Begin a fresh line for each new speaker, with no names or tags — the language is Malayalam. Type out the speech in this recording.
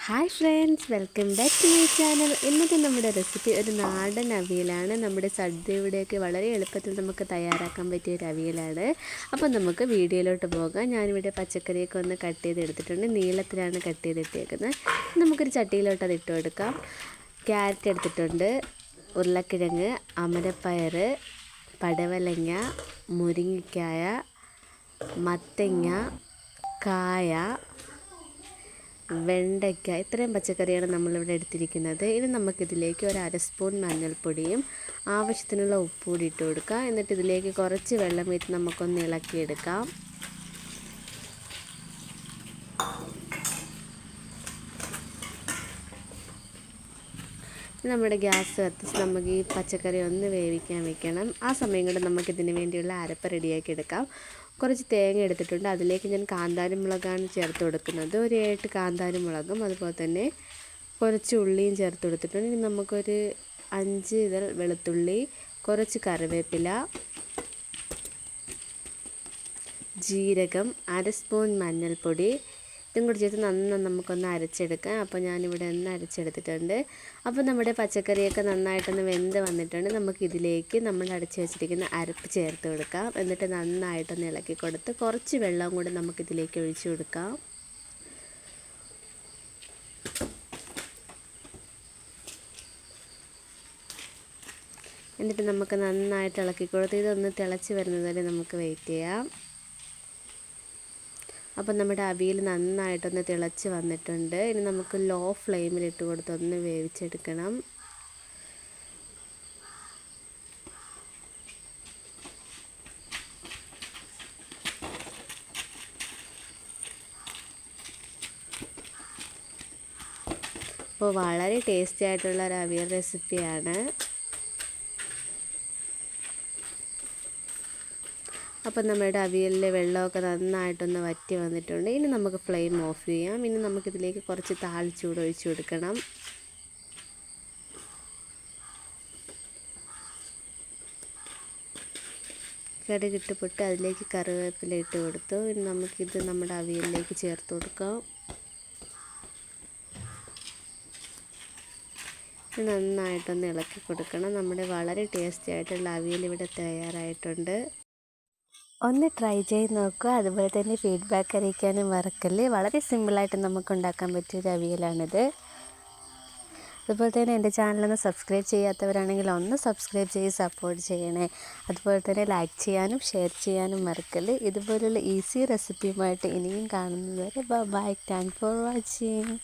Hi friends, welcome back to my channel. ഇന്നത്തെ നമ്മുടെ റെസിപ്പി ഒരു നാടൻ അവിയലാണ്. നമ്മുടെ സദ്യയുടെയൊക്കെ വളരെ എളുപ്പത്തിൽ നമുക്ക് തയ്യാറാക്കാൻ പറ്റിയ ഒരു അവിയലാണ്. അപ്പോൾ നമുക്ക് വീഡിയോയിലോട്ട് പോകാം. ഞാനിവിടെ പച്ചക്കറിയൊക്കെ ഒന്ന് കട്ട് ചെയ്തെടുത്തിട്ടുണ്ട്. നീളത്തിലാണ് കട്ട് ചെയ്തിട്ടേക്കുന്നത്. നമുക്കൊരു ചട്ടിയിലോട്ട് അത് ഇട്ട് കൊടുക്കാം. ക്യാരറ്റ് എടുത്തിട്ടുണ്ട്, ഉരുളക്കിഴങ്ങ്, അമരപ്പയർ, പടവലങ്ങ, മുരിങ്ങക്കായ, മത്തങ്ങ, കായ, വെണ്ടയ്ക്ക, ഇത്രയും പച്ചക്കറിയാണ് നമ്മളിവിടെ എടുത്തിരിക്കുന്നത്. ഇനി നമുക്കിതിലേക്ക് ഒരു അര സ്പൂൺ മഞ്ഞൾപ്പൊടിയും ആവശ്യത്തിനുള്ള ഉപ്പ് കൂടി ഇട്ട് കൊടുക്കാം. എന്നിട്ട് ഇതിലേക്ക് കുറച്ച് വെള്ളം വീട്ട് നമുക്കൊന്ന് ഇളക്കിയെടുക്കാം. നമ്മുടെ ഗ്യാസ് കത്തിച്ച് നമുക്ക് ഈ പച്ചക്കറി ഒന്ന് വേവിക്കാൻ വെക്കണം. ആ സമയം കൊണ്ട് നമുക്കിതിന് വേണ്ടിയുള്ള അരപ്പ് റെഡിയാക്കി എടുക്കാം. കുറച്ച് തേങ്ങ എടുത്തിട്ടുണ്ട്. അതിലേക്ക് ഞാൻ കാന്താരി മുളകാണ് ചേർത്ത് കൊടുക്കുന്നത്. ഒരു 7 കാന്താരി മുളകും അതുപോലെ തന്നെ കുറച്ച് ഉള്ളിയും ചേർത്ത് കൊടുത്തിട്ടുണ്ട്. ഇനി നമുക്കൊരു 5 ഇതൾ വെളുത്തുള്ളി, കുറച്ച് കറിവേപ്പില, ജീരകം, അര സ്പൂൺ മഞ്ഞൾപ്പൊടി, ഇതും കൂടി ചേർത്ത് നന്നായി നമുക്കൊന്ന് അരച്ചെടുക്കാം. അപ്പോൾ ഞാനിവിടെ ഒന്ന് അരച്ചെടുത്തിട്ടുണ്ട്. അപ്പോൾ നമ്മുടെ പച്ചക്കറിയൊക്കെ നന്നായിട്ടൊന്ന് വെന്ത് വന്നിട്ടുണ്ട്. നമുക്കിതിലേക്ക് നമ്മൾ അടച്ചു വെച്ചിരിക്കുന്ന അരപ്പ് ചേർത്ത് കൊടുക്കാം. എന്നിട്ട് നന്നായിട്ടൊന്ന് ഇളക്കി കൊടുത്ത് കുറച്ച് വെള്ളം കൂടി നമുക്കിതിലേക്ക് ഒഴിച്ചു കൊടുക്കാം. എന്നിട്ട് നമുക്ക് നന്നായിട്ട് ഇളക്കി കൊടുത്ത് ഇതൊന്ന് തിളച്ച് വരുന്നത് വരെ നമുക്ക് വെയിറ്റ് ചെയ്യാം. അപ്പം നമ്മുടെ അവിയൽ നന്നായിട്ടൊന്ന് തിളച്ച് വന്നിട്ടുണ്ട്. ഇനി നമുക്ക് ലോ ഫ്ലെയിമിൽ ഇട്ട് കൊടുത്ത് ഒന്ന് വേവിച്ചെടുക്കണം. അപ്പോൾ വളരെ ടേസ്റ്റി ആയിട്ടുള്ള ഒരു അവിയൽ റെസിപ്പിയാണ്. അപ്പം നമ്മുടെ അവിയലിലെ വെള്ളമൊക്കെ നന്നായിട്ടൊന്ന് വറ്റി വന്നിട്ടുണ്ട്. ഇനി നമുക്ക് ഫ്ലെയിം ഓഫ് ചെയ്യാം. ഇനി നമുക്കിതിലേക്ക് കുറച്ച് താളിച്ചൂട് ഒഴിച്ച് കൊടുക്കണം. കടുകിട്ട് പൊട്ടി അതിലേക്ക് കറിവേപ്പില ഇട്ട് കൊടുത്തു. ഇനി നമുക്കിത് നമ്മുടെ അവിയലിലേക്ക് ചേർത്ത് കൊടുക്കാം. നന്നായിട്ടൊന്ന് ഇളക്കി കൊടുക്കണം. നമ്മുടെ വളരെ ടേസ്റ്റി ആയിട്ടുള്ള അവിയൽ ഇവിടെ തയ്യാറായിട്ടുണ്ട്. ഒന്ന് ട്രൈ ചെയ്ത് നോക്കുക. അതുപോലെ തന്നെ ഫീഡ്ബാക്ക് അറിയിക്കാനും മറക്കല്ലേ. വളരെ സിമ്പിളായിട്ട് നമുക്ക് ഉണ്ടാക്കാൻ പറ്റിയൊരു അവിയലാണിത്. അതുപോലെ തന്നെ എൻ്റെ ചാനലൊന്ന് സബ്സ്ക്രൈബ് ചെയ്യാത്തവരാണെങ്കിൽ ഒന്ന് സബ്സ്ക്രൈബ് ചെയ്ത് സപ്പോർട്ട് ചെയ്യണേ. അതുപോലെ തന്നെ ലൈക്ക് ചെയ്യാനും ഷെയർ ചെയ്യാനും മറക്കല്ലേ. ഇതുപോലുള്ള ഈസി റെസിപ്പിയുമായിട്ട് ഇനിയും കാണുന്നത് വരെ ബൈ. Thank for watching.